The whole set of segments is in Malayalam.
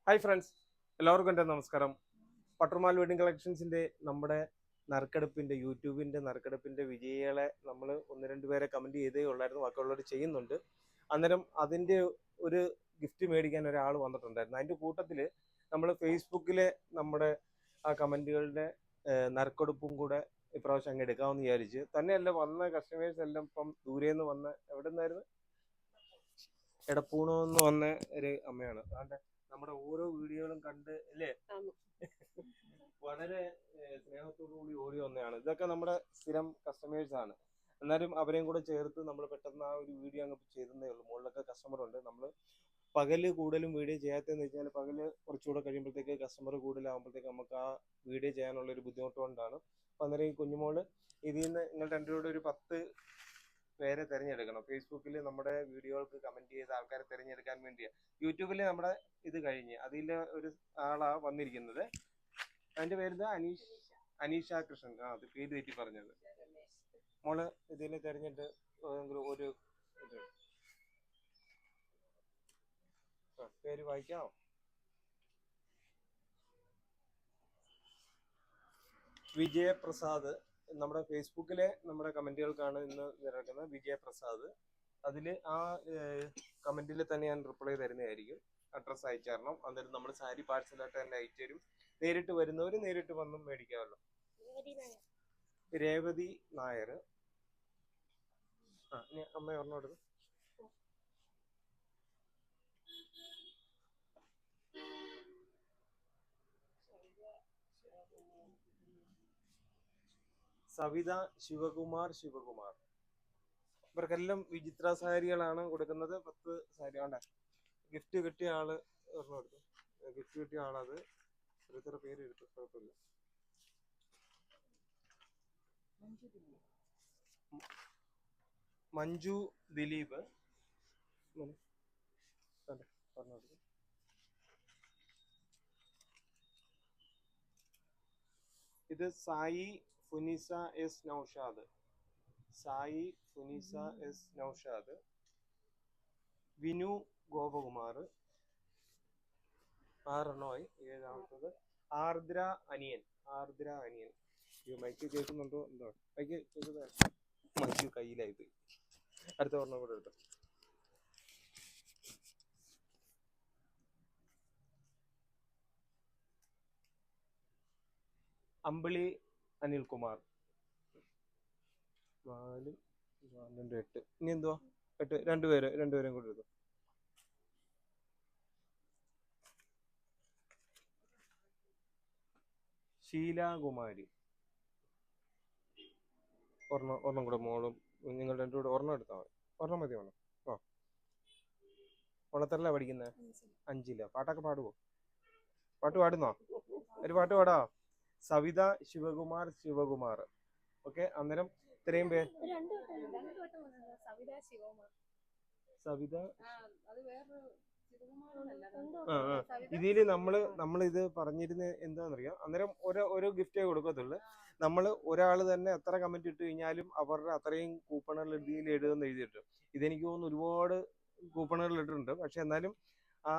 ഹായ് ഫ്രണ്ട്സ്, എല്ലാവർക്കും എൻ്റെ നമസ്കാരം. പട്ടുമാൽ വെഡിങ് കളക്ഷൻസിൻ്റെ നമ്മുടെ നറുക്കെടുപ്പിൻ്റെ യൂട്യൂബിൻ്റെ നറുക്കെടുപ്പിൻ്റെ വിജയികളെ നമ്മൾ ഒന്ന് രണ്ട് പേരെ കമൻറ്റ് ചെയ്തേ ഉള്ളായിരുന്നു, ബാക്കിയുള്ളവർ ചെയ്യുന്നുണ്ട്. അന്നേരം അതിൻ്റെ ഒരു ഗിഫ്റ്റ് മേടിക്കാൻ ഒരാൾ വന്നിട്ടുണ്ടായിരുന്നു. അതിൻ്റെ കൂട്ടത്തിൽ നമ്മൾ ഫേസ്ബുക്കിലെ നമ്മുടെ ആ കമൻറ്റുകളുടെ നറുക്കെടുപ്പും കൂടെ ഇപ്രാവശ്യം അങ്ങ് എടുക്കാമെന്ന് വിചാരിച്ച്. തന്നെയല്ല, വന്ന കസ്റ്റമേഴ്സ് എല്ലാം ഇപ്പം ദൂരെ നിന്ന് വന്ന എവിടെ നിന്നായിരുന്നു, എടപ്പൂണെന്ന് വന്ന ഒരു അമ്മയാണ്. അതുകൊണ്ട് നമ്മുടെ ഓരോ വീഡിയോകളും കണ്ട് അല്ലേ വളരെ സ്നേഹത്തോടു കൂടി ഓടി വന്നതാണ്. ഇതൊക്കെ നമ്മുടെ സ്ഥിരം കസ്റ്റമേഴ്സ് ആണ്. എന്നാലും അവരെയും കൂടെ ചേർത്ത് നമ്മൾ പെട്ടെന്ന് ആ ഒരു വീഡിയോ അങ്ങ് ചെയ്തതേ ഉള്ളൂ. മുകളിലൊക്കെ കസ്റ്റമർ ഉണ്ട്. നമ്മൾ പകല് കൂടുതലും വീഡിയോ ചെയ്യാത്തതെന്ന് വെച്ചാൽ പകല് കുറച്ചുകൂടെ കഴിയുമ്പോഴത്തേക്ക് കസ്റ്റമർ കൂടുതലാകുമ്പോഴത്തേക്ക് നമുക്ക് ആ വീഡിയോ ചെയ്യാനുള്ള ഒരു ബുദ്ധിമുട്ട് കൊണ്ടാണ്. അപ്പം അന്നേരം ഈ കുഞ്ഞുമോള് ഇതിൽ നിന്ന് നിങ്ങൾ രണ്ടുകൂടെ ഒരു 10 പേരെ തിരഞ്ഞെടുക്കണം. ഫേസ്ബുക്കിൽ നമ്മുടെ വീഡിയോകൾക്ക് കമന്റ് ചെയ്ത ആൾക്കാരെ തിരഞ്ഞെടുക്കാൻ വേണ്ടിയാണ്. യൂട്യൂബിൽ നമ്മുടെ ഇത് കഴിഞ്ഞ് അതിൽ ഒരു ആളാ വന്നിരിക്കുന്നത്. അതിന്റെ പേര് അനീഷ കൃഷ്ണൻ. അത് പേര് തെറ്റി പറഞ്ഞത്. മോള് ഇതിൽ തിരഞ്ഞിട്ട് ഒരു പേര് വായിക്കാമോ? വിജയപ്രസാദ്. നമ്മുടെ ഫേസ്ബുക്കിലെ നമ്മുടെ കമന്റുകൾക്കാണ് ഇന്ന് നിരക്കുന്നത്. വിജയപ്രസാദ്. അതിൽ ആ കമന്റിൽ തന്നെ ഞാൻ റിപ്ലൈ തരുന്നതായിരിക്കും. അഡ്രസ്സ് അയച്ചു തരണം. അന്നേരം നമ്മൾ സാരി പാഴ്സലായിട്ട് തന്നെ അയച്ചു തരും. നേരിട്ട് വരുന്നവർ നേരിട്ട് വന്നും മേടിക്കാമല്ലോ. രേവതി നായർ. ഇനി അമ്മ ഓർമ്മ. സവിത ശിവകുമാർ. ഇവർക്കെല്ലാം വിചിത്ര സാരികളാണ് കൊടുക്കുന്നത്. 10 സാരി വേണ്ട. ഗിഫ്റ്റ് കിട്ടിയ ആള് ഒരെണ്ണം എടുത്തു. ഗിഫ്റ്റ് കിട്ടിയ ആളത് ഇത്ര പേര് എടുത്തു. കുഴപ്പമില്ല. മഞ്ജു ദിലീപ്. ഇത് സായി ഫുനിസ എസ് നൌഷാദ്. വിനു ഗോപകുമാർ. 6 ഏഴാമത്തത് ആർദ്ര അനിയൻ. മൈക്ക് കേൾക്കുന്നുണ്ടോ എന്തോ? മൈക്ക് കേൾക്കുന്ന മൈക്ക് കയ്യിലായി പോയി. അടുത്ത ഒരെണ്ണം കൂടെ എടുത്തു. അമ്പിളി അനിൽകുമാർ. 4 8. ഇനി എന്തുവാ? 8. രണ്ടുപേരും കൂടെ എടുത്തു. ശീലാകുമാരി. ഒരെണ്ണം കൂടെ മോളും. നിങ്ങൾ രണ്ടുകൂടെ ഒരെണ്ണം എടുത്താൽ മതി. ഒരെണ്ണം മതി. വേണം. ഓണത്തരല്ല പഠിക്കുന്നത്? 5ല. പാട്ടൊക്കെ പാടുവോ? പാട്ട് പാടുന്നോ? ഒരു പാട്ട് പാടാ. സവിത ശിവകുമാർ. ഓക്കെ. അന്നേരം ഇത്രയും പേര്. സവിത. ഇതില് നമ്മളിത് പറഞ്ഞിരുന്ന എന്താണെന്നറിയാം. അന്നേരം ഓരോ ഗിഫ്റ്റേ കൊടുക്കത്തുള്ളു. നമ്മൾ ഒരാൾ തന്നെ എത്ര കമന്റ് ഇട്ട് കഴിഞ്ഞാലും അവരുടെ അത്രയും കൂപ്പണുകൾ ഇതിൽ ഇടുമെന്ന് എഴുതിയിട്ട്. ഇതെനിക്ക് തോന്നുന്നു ഒരുപാട് കൂപ്പണുകൾ ഇട്ടിട്ടുണ്ട്. പക്ഷെ എന്നാലും ആ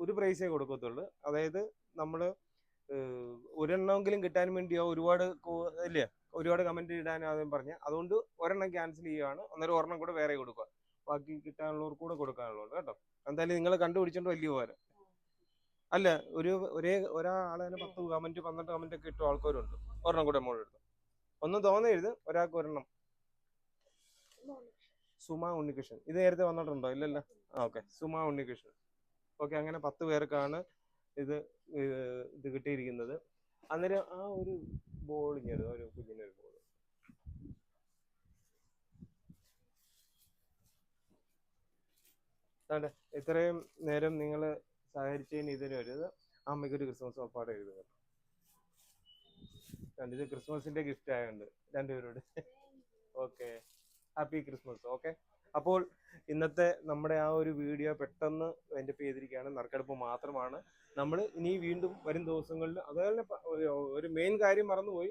ഒരു പ്രൈസേ കൊടുക്കത്തുള്ളു. അതായത് നമ്മൾ ഒരെണ്ണമെങ്കിലും കിട്ടാൻ വേണ്ടിയോ ഒരുപാട് കമന്റ് ഇടാൻ ആദ്യം പറഞ്ഞ. അതുകൊണ്ട് ഒരെണ്ണം ക്യാൻസൽ ചെയ്യുകയാണ്. അന്നേരം ഒരെണ്ണം കൂടെ വേറെ കൊടുക്കുക. ബാക്കി കിട്ടാനുള്ളവർക്ക് കൂടെ കൊടുക്കാനുള്ളത് കേട്ടോ. എന്തായാലും നിങ്ങൾ കണ്ടുപിടിച്ചോണ്ട് വലിയ പോരാ. അല്ല, ഒരാളെ 10 കമന്റ് 12 കമന്റ് ഒക്കെ ഇട്ട ആൾക്കാരുണ്ട്. ഒരെണ്ണം കൂടെ മോളെടുത്തു. ഒന്നും തോന്നരുത്. ഒരാൾക്ക് ഒരെണ്ണം. സുമ ഉണ്ണികൃഷ്ണൻ. ഇത് നേരത്തെ വന്നിട്ടുണ്ടോ? ഇല്ലല്ലോ. ഓക്കെ. സുമ ഉണ്ണികൃഷ്ണൻ. ഓക്കെ. അങ്ങനെ 10 പേർക്കാണ് ഇത് കിട്ടിയിരിക്കുന്നത്. അന്നേരം ആ ഒരു ബോൾ ഒരു കുഞ്ഞിനൊരു ബോൾ. ഇത്രയും നേരം നിങ്ങൾ സഹകരിച്ചതിന് ഇതിനൊരു അമ്മയ്ക്കൊരു ക്രിസ്മസ് ഒപ്പാടെ എഴുതുക. ഇത് ക്രിസ്മസിന്റെ ഗിഫ്റ്റ് ആയതുകൊണ്ട് രണ്ടുപേരോട്. ഓക്കെ. Happy Christmas. ഓക്കെ. അപ്പോൾ ഇന്നത്തെ നമ്മുടെ ആ ഒരു വീഡിയോ പെട്ടെന്ന് വൈൻഡപ്പ് ചെയ്തിരിക്കുകയാണ്. നറുക്കെടുപ്പ് മാത്രമാണ്. നമ്മൾ ഇനി വീണ്ടും വരും ദിവസങ്ങളിൽ അതുപോലെ ഒരു മെയിൻ കാര്യം മറന്നുപോയി.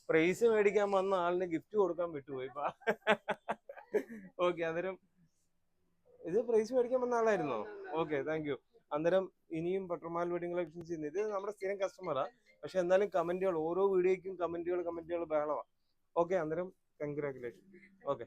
പ്രൈസ് മേടിക്കാൻ വന്ന ആളിന് ഗിഫ്റ്റ് കൊടുക്കാൻ വിട്ടുപോയി. ഓക്കെ. അന്നേരം ഇത് പ്രൈസ് മേടിക്കാൻ വന്ന ആളായിരുന്നോ? ഓക്കെ. Thank you. അന്നേരം ഇനിയും ബട്ടർമാൽ വെഡിങ് കളക്ഷൻസ് ചെയ്യുന്നത് ഇത് നമ്മുടെ സ്ഥിരം കസ്റ്റമറാ. പക്ഷെ എന്നാലും കമന്റുകൾ ഓരോ വീഡിയോയ്ക്കും കമന്റുകൾ ബഹളമാണ്. ഓക്കെ, അന്നേരം കൺഗ്രാറ്റുലേഷൻ. ഓക്കെ.